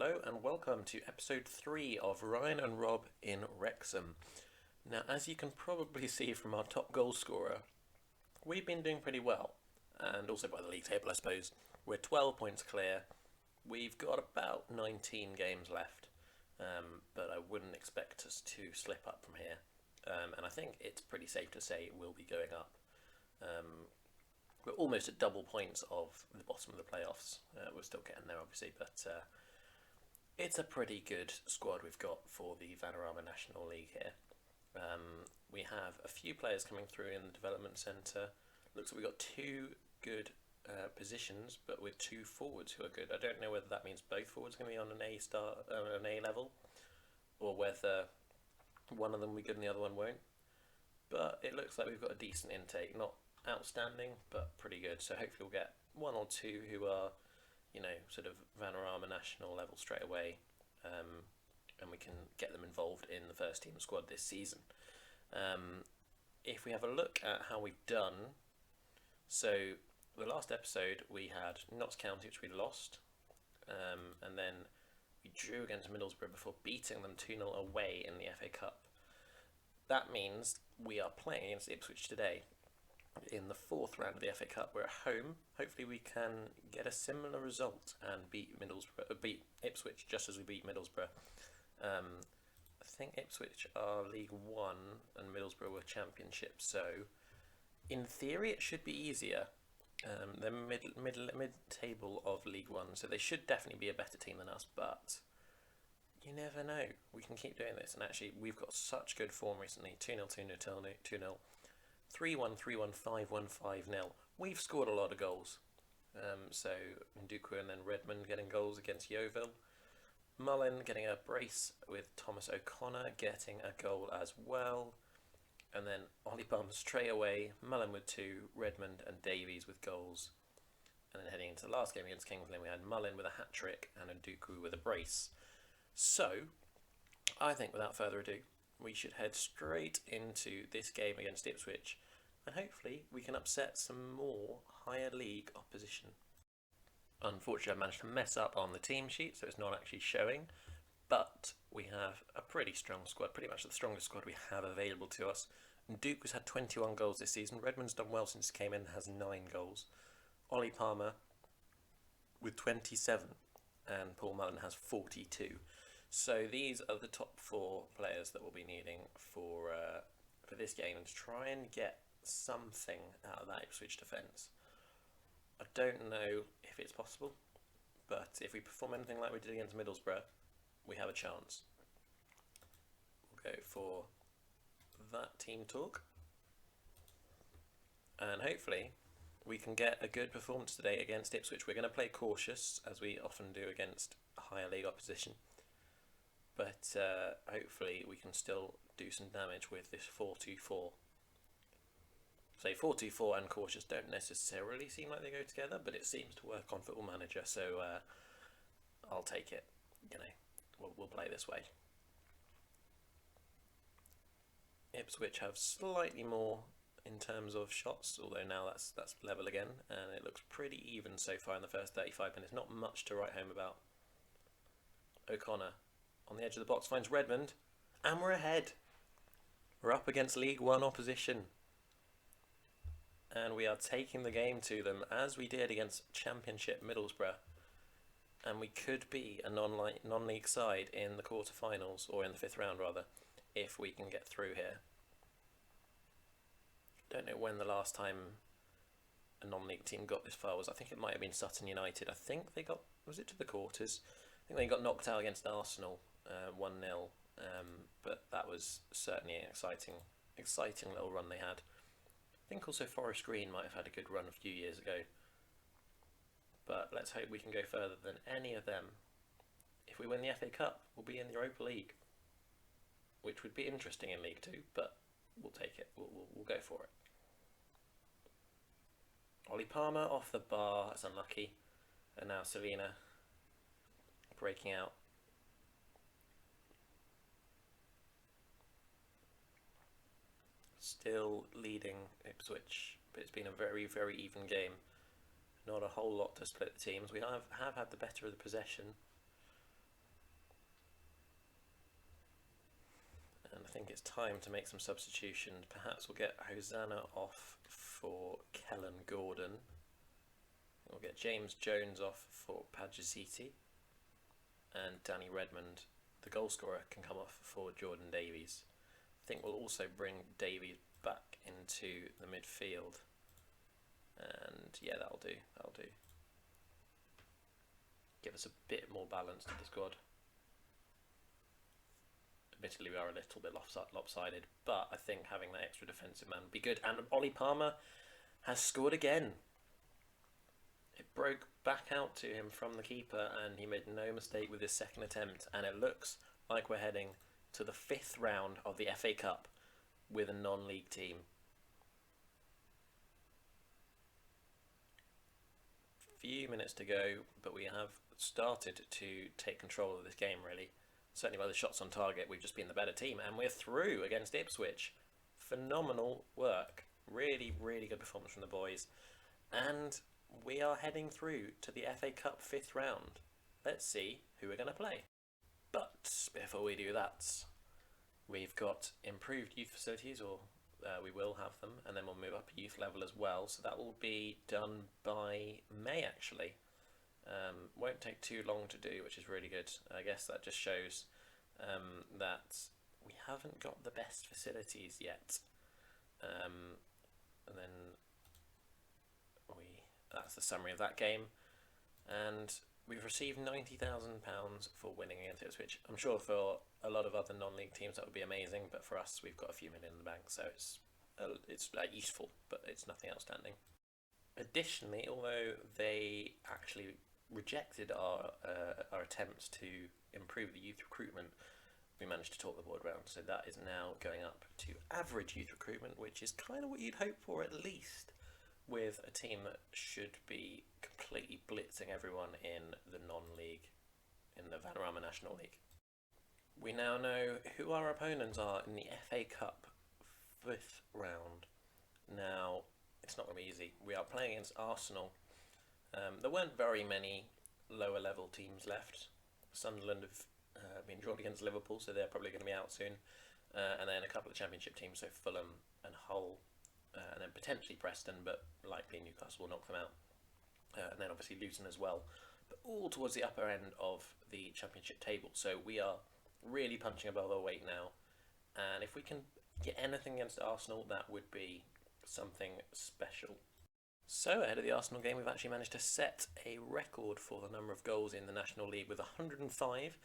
Hello and welcome to episode 3 of Ryan and Rob in Wrexham. Now, as you can probably see from our top goal scorer, we've been doing pretty well, and also by the league table, I suppose. We're 12 points clear. We've got about 19 games left, but I wouldn't expect us to slip up from here. And I think it's pretty safe to say we'll be going up. We're almost at double points of the bottom of the playoffs. We're still getting there, obviously, but it's a pretty good squad we've got for the Vanarama National League here. We have a few players coming through in the development centre. Looks like we've got two good positions, but with two forwards who are good. I don't know whether that means both forwards are going to be on an A level, or whether one of them will be good and the other one won't. But it looks like we've got a decent intake, not outstanding, but pretty good. So hopefully we'll get one or two who are, sort of Vanarama national level straight away, and we can get them involved in the first team squad this season. If we have a look at how we've done, so the last episode we had Notts County, which we lost, and then we drew against Middlesbrough before beating them 2-0 away in the FA Cup. That means we are playing against Ipswich today. In the fourth round of the FA Cup, we're at home. Hopefully we can get a similar result and beat Ipswich just as we beat Middlesbrough. I think Ipswich are League 1 and Middlesbrough were Championship, so in theory it should be easier. They're mid-table of League 1, so they should definitely be a better team than us, but you never know. We can keep doing this, and actually we've got such good form recently. 2-0, 2-0, 2-0. 3-1, 3-1, 5-1, 5-0. We've scored a lot of goals. So Nduku and then Redmond getting goals against Yeovil. Mullen getting a brace with Thomas O'Connor getting a goal as well. And then Ollie Bum straight away. Mullen with 2, Redmond and Davies with goals. And then heading into the last game against Kings Lynn, we had Mullen with a hat-trick and Nduku with a brace. So, I think without further ado, we should head straight into this game against Ipswich, and hopefully we can upset some more higher league opposition. Unfortunately, I managed to mess up on the team sheet, so it's not actually showing, but we have a pretty strong squad, pretty much the strongest squad we have available to us. Duke has had 21 goals this season. Redmond's done well since he came in, has 9 goals. Ollie Palmer with 27, and Paul Mullen has 42. So these are the top 4 players that we'll be needing for this game, and to try and get something out of that Ipswich defence. I don't know if it's possible, but if we perform anything like we did against Middlesbrough, we have a chance. We'll go for that team talk, and hopefully we can get a good performance today against Ipswich. We're going to play cautious, as we often do against higher league opposition. But hopefully we can still do some damage with this 4-2-4. So 4-2-4 and cautious don't necessarily seem like they go together, but it seems to work on Football Manager, so I'll take it. We'll play this way. Ipswich have slightly more in terms of shots, although now that's level again, and it looks pretty even so far in the first 35 minutes. Not much to write home about. O'Connor on the edge of the box finds Redmond, and we're ahead. We're up against League 1 opposition, and we are taking the game to them as we did against Championship Middlesbrough, and we could be a non-league side in the quarterfinals, or in the 5th round rather, if we can get through here. Don't know when the last time a non-league team got this far was. I think it might have been Sutton United. I think they got, was it to the quarters? I think they got knocked out against Arsenal 1-0, but that was certainly an exciting little run they had. I think also Forest Green might have had a good run a few years ago, but let's hope we can go further than any of them. If we win the FA Cup, we'll be in the Europa League, which would be interesting in League 2, but we'll take it. We'll go for it. Ollie Palmer off the bar, that's unlucky, and now Selena breaking out. Still leading Ipswich, but it's been a very, very even game. Not a whole lot to split the teams. We have had the better of the possession, think it's time to make some substitutions. Perhaps we'll get Hosanna off for Kellen Gordon. We'll get James Jones off for Pajaziti. And Danny Redmond, the goal scorer, can come off for Jordan Davies. I think we'll also bring Davies back into the midfield. And yeah, that'll do. Give us a bit more balance to the squad. Admittedly, we are a little bit lopsided, but I think having that extra defensive man would be good. And Ollie Palmer has scored again. It broke back out to him from the keeper, and he made no mistake with his second attempt. And it looks like we're heading to the 5th round of the FA Cup with a non-league team. Few minutes to go, but we have started to take control of this game, really. Certainly by the shots on target, we've just been the better team, and we're through against Ipswich. Phenomenal work. Really, really good performance from the boys. And we are heading through to the FA Cup 5th round. Let's see who we're going to play. But before we do that, we've got improved youth facilities, or we will have them, and then we'll move up youth level as well. So that will be done by May, actually. Won't take too long to do, which is really good. I guess that just shows that we haven't got the best facilities yet. And then that's the summary of that game. And we've received £90,000 for winning against Ipswich. I'm sure for a lot of other non-league teams that would be amazing, but for us we've got a few million in the bank, so it's useful, but it's nothing outstanding. Additionally, although they actually rejected our attempts to improve the youth recruitment, we managed to talk the board around, so that is now going up to average youth recruitment, which is kind of what you'd hope for, at least with a team that should be completely blitzing everyone in the non-league, in the Vanarama National League. We now know who our opponents are in the FA Cup 5th round. Now, it's not going to be easy. We are playing against Arsenal. There weren't very many lower level teams left. Sunderland have been drawn against Liverpool, so they're probably going to be out soon. And then a couple of championship teams, so Fulham and Hull, and then potentially Preston, but likely Newcastle will knock them out. And then obviously Luton as well, but all towards the upper end of the championship table. So we are really punching above our weight now, and if we can get anything against Arsenal, that would be something special. So ahead of the Arsenal game, we've actually managed to set a record for the number of goals in the National League with 105.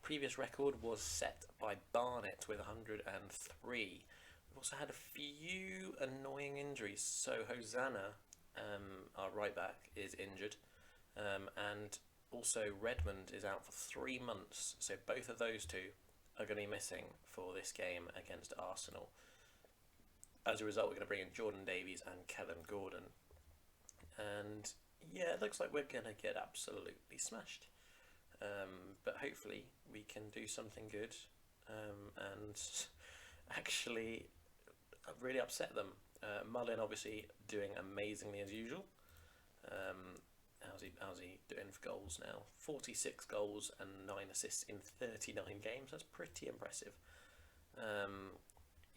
Previous record was set by Barnet with 103. We've also had a few annoying injuries. So Hosanna, our right back, is injured, and also Redmond is out for 3 months. So both of those two are going to be missing for this game against Arsenal. As a result, we're going to bring in Jordan Davies and Kellen Gordon. And yeah, it looks like we're going to get absolutely smashed. But hopefully we can do something good and actually really upset them. Mullin obviously doing amazingly as usual. How's he doing for goals now? 46 goals and 9 assists in 39 games. That's pretty impressive.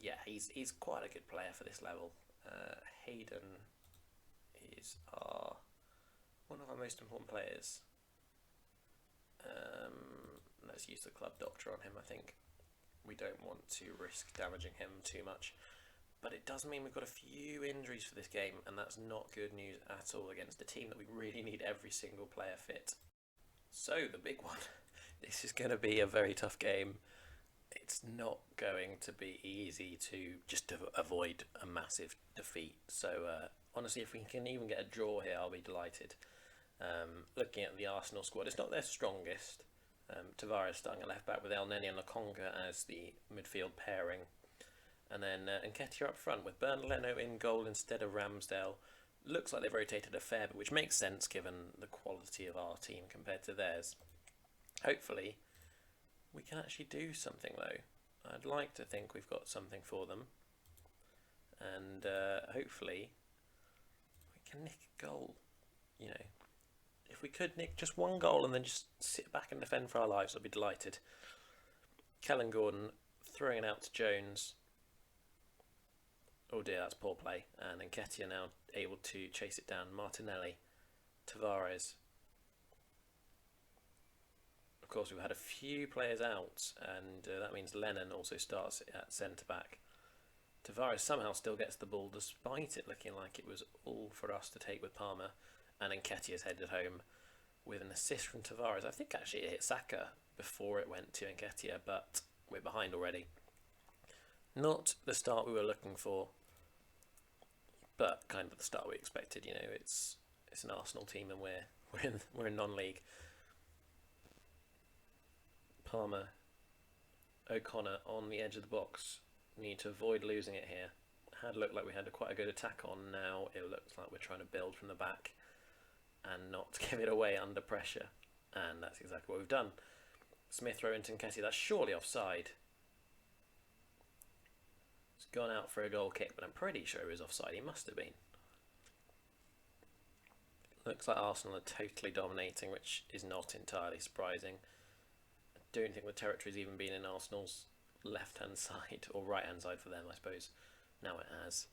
Yeah, he's quite a good player for this level. Hayden is one of our most important players. Let's use the club doctor on him. I think we don't want to risk damaging him too much. But it does mean we've got a few injuries for this game, and that's not good news at all against a team that we really need every single player fit. So, the big one. This is going to be a very tough game. It's not going to be easy to avoid a massive defeat. So, honestly, if we can even get a draw here, I'll be delighted. Looking at the Arsenal squad, it's not their strongest. Tavares starting at left back with El Neni and Lokonga as the midfield pairing. And then Nketiah up front with Bernd Leno in goal instead of Ramsdale. Looks like they've rotated a fair bit, which makes sense given the quality of our team compared to theirs. Hopefully, we can actually do something though. I'd like to think we've got something for them. And hopefully, we can nick a goal. You know, if we could nick just one goal and then just sit back and defend for our lives, I'd be delighted. Kellen Gordon, throwing it out to Jones. Oh dear, that's poor play. And Nketiah now able to chase it down. Martinelli, Tavares. Of course, we've had a few players out, and that means Lennon also starts at centre-back. Tavares somehow still gets the ball, despite it looking like it was all for us to take with Palmer. And Nketiah's headed home with an assist from Tavares. I think actually it hit Saka before it went to Nketiah, but we're behind already. Not the start we were looking for, but kind of the start we expected. You know, it's an Arsenal team, and we're in non-league. Palmer, O'Connor on the edge of the box. Need to avoid losing it here. Had looked like we had quite a good attack on. Now it looks like we're trying to build from the back and not give it away under pressure, and that's exactly what we've done. Smith throw into Nketiah. That's surely offside. It's gone out for a goal kick, but I'm pretty sure it was offside. He must have been. Looks like Arsenal are totally dominating, which is not entirely surprising. I don't think the territory's even been in Arsenal's left-hand side, or right-hand side for them, I suppose. Now it has.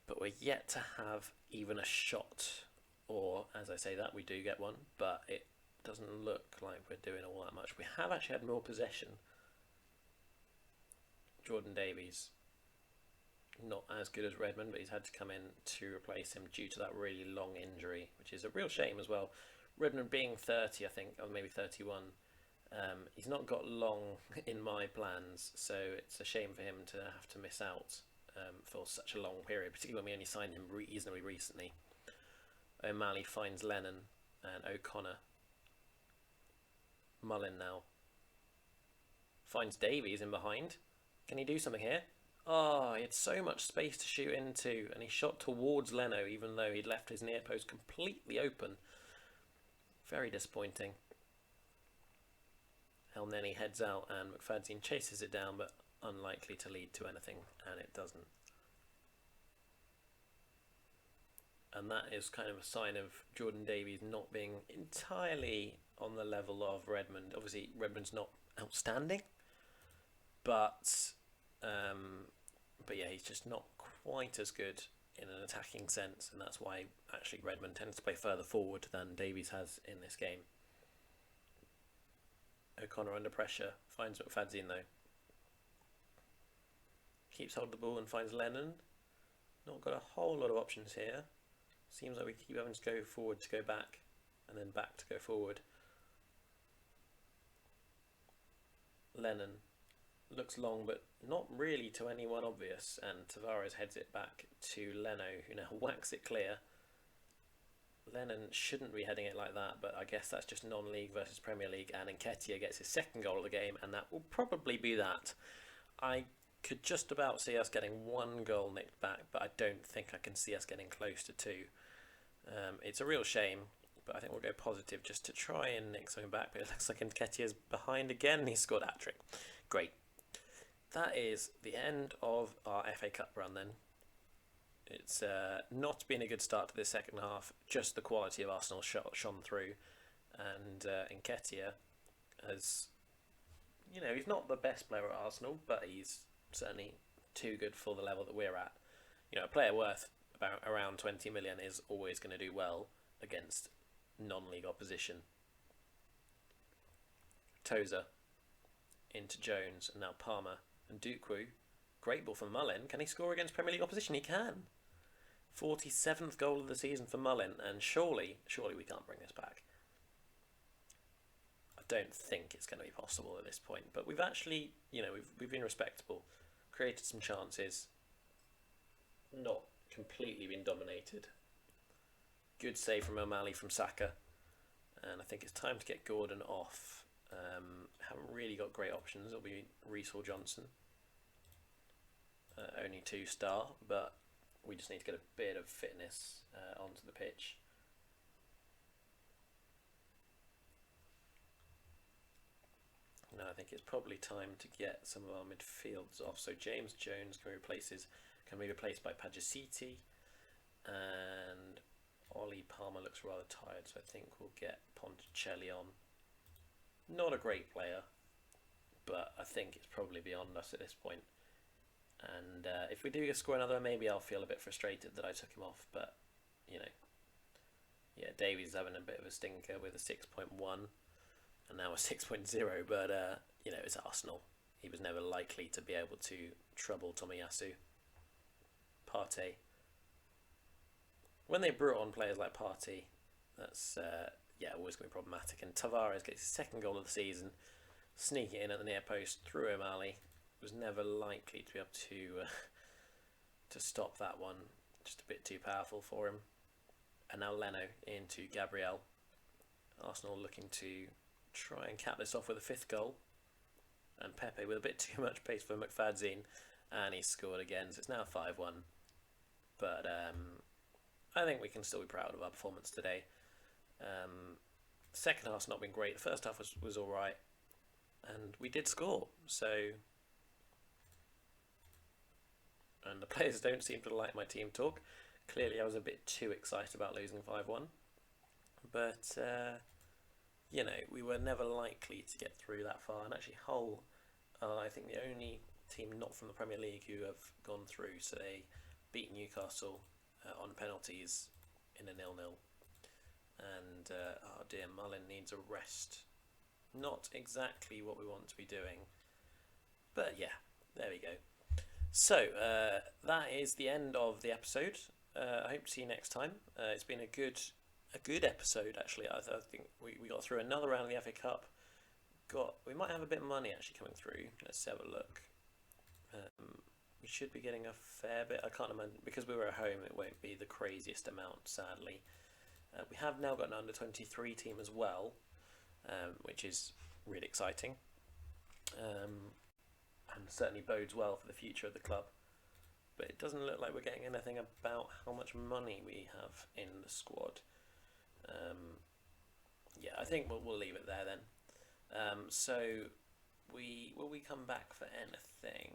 But we're yet to have even a shot, or, as I say that, we do get one, but it doesn't look like we're doing all that much. We have actually had more possession. Jordan Davies, not as good as Redmond, but he's had to come in to replace him due to that really long injury, which is a real shame as well. Redmond being 30, I think, or maybe 31, he's not got long in my plans, so it's a shame for him to have to miss out for such a long period, particularly when we only signed him reasonably recently. O'Malley finds Lennon and O'Connor. Mullin now finds Davies in behind. Can he do something here? Oh, he had so much space to shoot into, and he shot towards Leno, even though he'd left his near post completely open. Very disappointing. El Neni heads out, and McFadzean chases it down, but unlikely to lead to anything, and it doesn't. And that is kind of a sign of Jordan Davies not being entirely on the level of Redmond. Obviously, Redmond's not outstanding, but yeah, he's just not quite as good in an attacking sense, and that's why actually Redmond tends to play further forward than Davies has in this game. O'Connor under pressure, finds McFadzean though. Keeps hold of the ball and finds Lennon. Not got a whole lot of options here. Seems like we keep having to go forward to go back, and then back to go forward. Lennon looks long, but not really to anyone obvious, and Tavares heads it back to Leno, who now whacks it clear. Lennon shouldn't be heading it like that, but I guess that's just non-league versus Premier League, and Nketiah gets his second goal of the game, and that will probably be that. I could just about see us getting one goal nicked back, but I don't think I can see us getting close to two. It's a real shame, but I think we'll go positive just to try and nick something back, but it looks like Nketiah's behind again, and he scored a hat-trick. Great. That is the end of our FA Cup run then. It's not been a good start to this second half, just the quality of Arsenal shone through, and Nketiah has, you know, he's not the best player at Arsenal, but he's certainly too good for the level that we're at. You know, a player worth about around 20 million is always going to do well against non-league opposition. Tozer into Jones, and now Palmer and Dukwu. Great ball from Mullin. Can he score against Premier League opposition? He can. 47th goal of the season for Mullin, and surely we can't bring this back. I don't think it's going to be possible at this point, but we've actually, you know, we've been respectable, created some chances, not completely been dominated. Good save from O'Malley from Saka, and I think it's time to get Gordon off. Haven't really got great options. It'll be Reece or Johnson. Only 2-star, but we just need to get a bit of fitness onto the pitch. Now I think it's probably time to get some of our midfields off. So James Jones can be replaced by Pajasiti, and Ollie Palmer looks rather tired, so I think we'll get Ponticelli on. Not a great player, but I think it's probably beyond us at this point. And if we do score another, maybe I'll feel a bit frustrated that I took him off. But, you know, yeah, Davies having a bit of a stinker with a 6.1 and now a 6.0. But, you know, it's Arsenal. He was never likely to be able to trouble Tomiyasu. Partey. When they brought on players like Partey, that's, always going to be problematic. And Tavares gets his second goal of the season, sneaking in at the near post through O'Malley. Was never likely to be able to stop that one. Just a bit too powerful for him. And now Leno into Gabriel. Arsenal looking to try and cap this off with a fifth goal. And Pepe with a bit too much pace for McFadzean. And he scored again, so it's now 5-1. But I think we can still be proud of our performance today. The second half's not been great. The first half was alright. And we did score, so... And the players don't seem to like my team talk. Clearly I was a bit too excited about losing 5-1. But, you know, we were never likely to get through that far. And actually Hull are, I think, the only team not from the Premier League who have gone through. So they beat Newcastle on penalties in a 0-0. And, oh dear, Mullin needs a rest. Not exactly what we want to be doing. But yeah, there we go. So, that is the end of the episode. I hope to see you next time. It's been a good episode, actually. I think we got through another round of the FA Cup. We might have a bit of money actually coming through. Let's have a look. We should be getting a fair bit. I can't imagine, because we were at home, it won't be the craziest amount, sadly. We have now got an under-23 team as well, which is really exciting. And certainly bodes well for the future of the club. But it doesn't look like we're getting anything about how much money we have in the squad. Yeah, I think we'll leave it there then. So, will we come back for anything?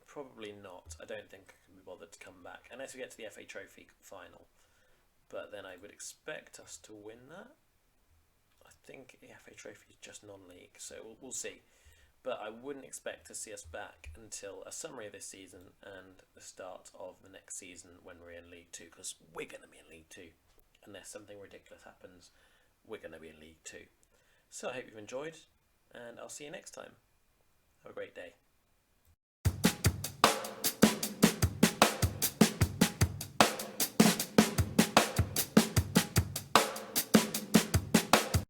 Probably not. I don't think I can be bothered to come back, unless we get to the FA Trophy final. But then I would expect us to win that. I think the FA Trophy is just non-league, so we'll see. But I wouldn't expect to see us back until a summary of this season and the start of the next season when we're in League 2, because we're going to be in League 2. Unless something ridiculous happens, we're going to be in League 2. So I hope you've enjoyed, and I'll see you next time. Have a great day.